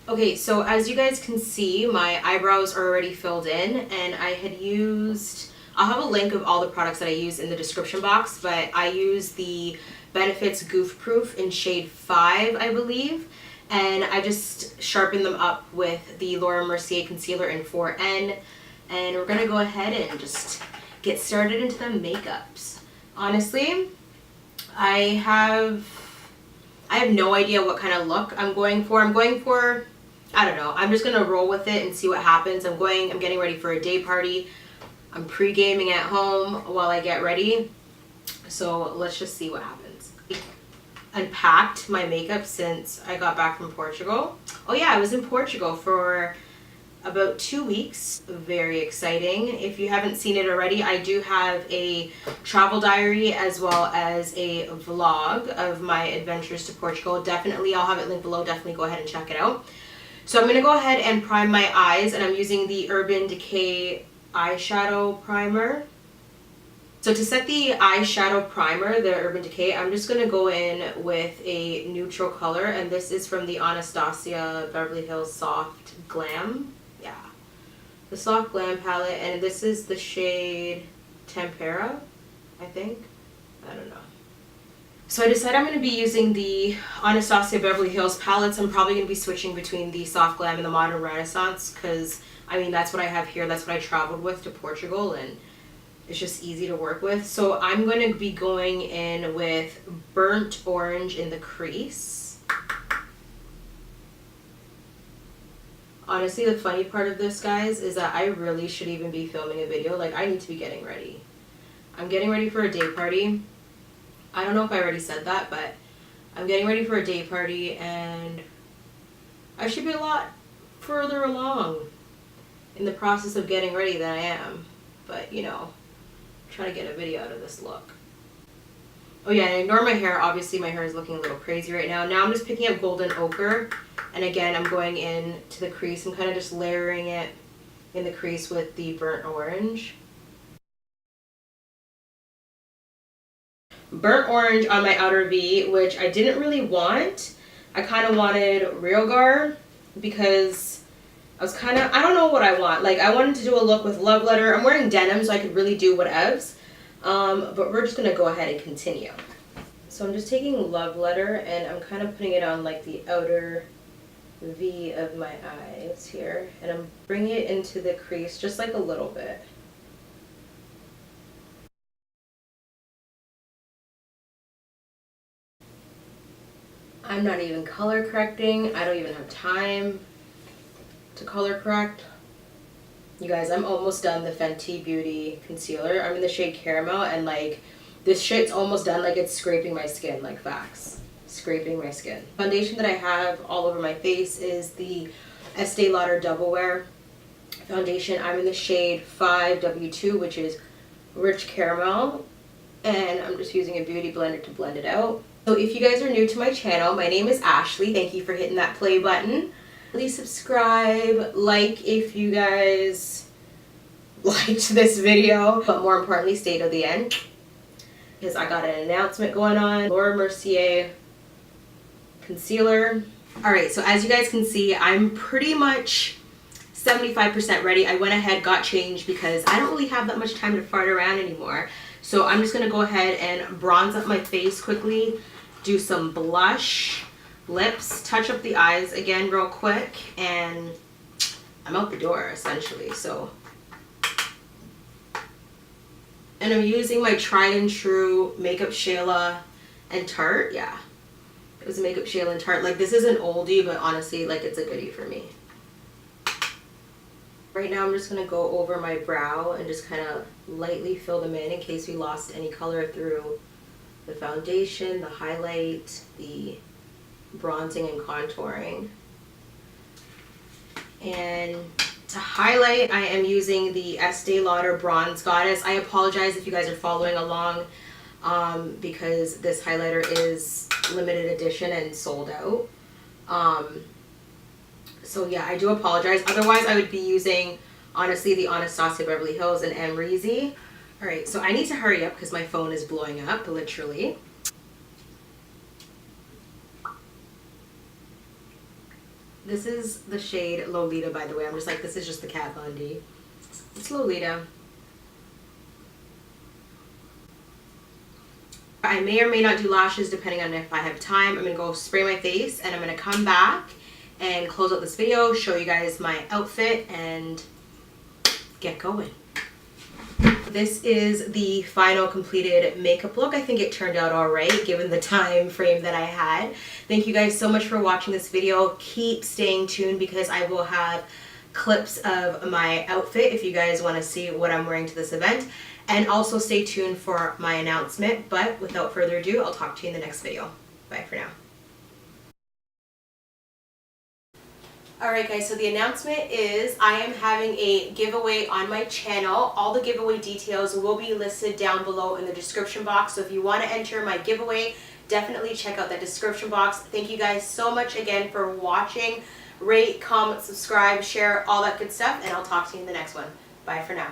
Okay, so as you guys can see, my eyebrows are already filled in, and I had used, I'll have a link of all the products that I use in the description box, but I use the Benefits Goof Proof in shade 5, I believe, and I just sharpened them up with the Laura Mercier concealer in 4N, and we're gonna go ahead and just get started into the makeups. Honestly, I have no idea what kind of look I'm going for. I don't know. I'm just gonna roll with it and see what happens. I'm getting ready for a day party. I'm pre-gaming at home while I get ready. So let's just see what happens. Unpacked my makeup since I got back from Portugal. Oh yeah, I was in Portugal for about 2 weeks. Very exciting. If you haven't seen it already, I do have a travel diary as well as a vlog of my adventures to Portugal. Definitely, I'll have it linked below. Definitely go ahead and check it out. So I'm going to go ahead and prime my eyes, and I'm using the Urban Decay eyeshadow primer. So to set the eyeshadow primer, the Urban Decay, I'm just going to go in with a neutral color, and this is from the Anastasia Beverly Hills Soft Glam. Yeah, the Soft Glam palette, and this is the shade Tempera, I think. I don't know. So I decided I'm going to be using the Anastasia Beverly Hills palettes. I'm probably going to be switching between the Soft Glam and the Modern Renaissance because, I mean, that's what I have here. That's what I traveled with to Portugal, and it's just easy to work with. So I'm going to be going in with Burnt Orange in the crease. Honestly, the funny part of this, guys, is that I really should even be filming a video. Like, I need to be getting ready. I'm getting ready for a day party. I don't know if I already said that, but I'm getting ready for a day party, and I should be a lot further along in the process of getting ready than I am. But, you know, I'm trying to get a video out of this look. Oh yeah, and ignore my hair. Obviously, my hair is looking a little crazy right now. Now I'm just picking up Golden Ochre, and again, I'm going in to the crease. I'm kind of just layering it in the crease with the Burnt Orange. Burnt Orange on my outer V, which I didn't really want. I kind of wanted Realgar because I was kind of, I don't know what I want. Like, I wanted to do a look with Love Letter. I'm wearing denim, so I could really do whatevs. But we're just going to go ahead and continue. So I'm just taking Love Letter, and I'm kind of putting it on like the outer V of my eyes here. And I'm bringing it into the crease just like a little bit. I'm not even color correcting. I don't even have time to color correct. You guys, I'm almost done the Fenty Beauty concealer. I'm in the shade Caramel, and like, this shit's almost done. Like, it's scraping my skin, like facts. Scraping my skin. Foundation that I have all over my face is the Estee Lauder Double Wear foundation. I'm in the shade 5W2, which is Rich Caramel, and I'm just using a beauty blender to blend it out. So if you guys are new to my channel, my name is Ashley. Thank you for hitting that play button. Please subscribe, like if you guys liked this video, but more importantly, stay to the end because I got an announcement going on. Laura Mercier concealer. Alright, so as you guys can see, I'm pretty much 75% ready. I went ahead, got changed because I don't really have that much time to fart around anymore. So I'm just going to go ahead and bronze up my face quickly, do some blush, lips, touch up the eyes again real quick, and I'm out the door essentially. So, and I'm using my tried and true Makeup Shayla and Tarte. Yeah, it was a Makeup Shayla and Tarte. Like, this is an oldie, but honestly, like, it's a goodie for me. Right now I'm just going to go over my brow and just kind of lightly fill them in case we lost any color through the foundation, the highlight, the bronzing and contouring. And to highlight, I am using the Estee Lauder Bronze Goddess. I apologize if you guys are following along because this highlighter is limited edition and sold out. So yeah, I do apologize. Otherwise, I would be using, honestly, the Anastasia Beverly Hills and Amrezy. Alright, so I need to hurry up because my phone is blowing up, literally. This is the shade Lolita, by the way. I'm just like, this is just the Kat Von D. It's Lolita. I may or may not do lashes depending on if I have time. I'm going to go spray my face and I'm going to come back and close out this video, show you guys my outfit, and get going. This is the final completed makeup look. I think it turned out all right given the time frame that I had. Thank you guys so much for watching this video. Keep staying tuned because I will have clips of my outfit if you guys want to see what I'm wearing to this event. And also stay tuned for my announcement. But without further ado, I'll talk to you in the next video. Bye for now. Alright guys, so the announcement is I am having a giveaway on my channel. All the giveaway details will be listed down below in the description box. So if you want to enter my giveaway, definitely check out that description box. Thank you guys so much again for watching. Rate, comment, subscribe, share, all that good stuff, and I'll talk to you in the next one. Bye for now.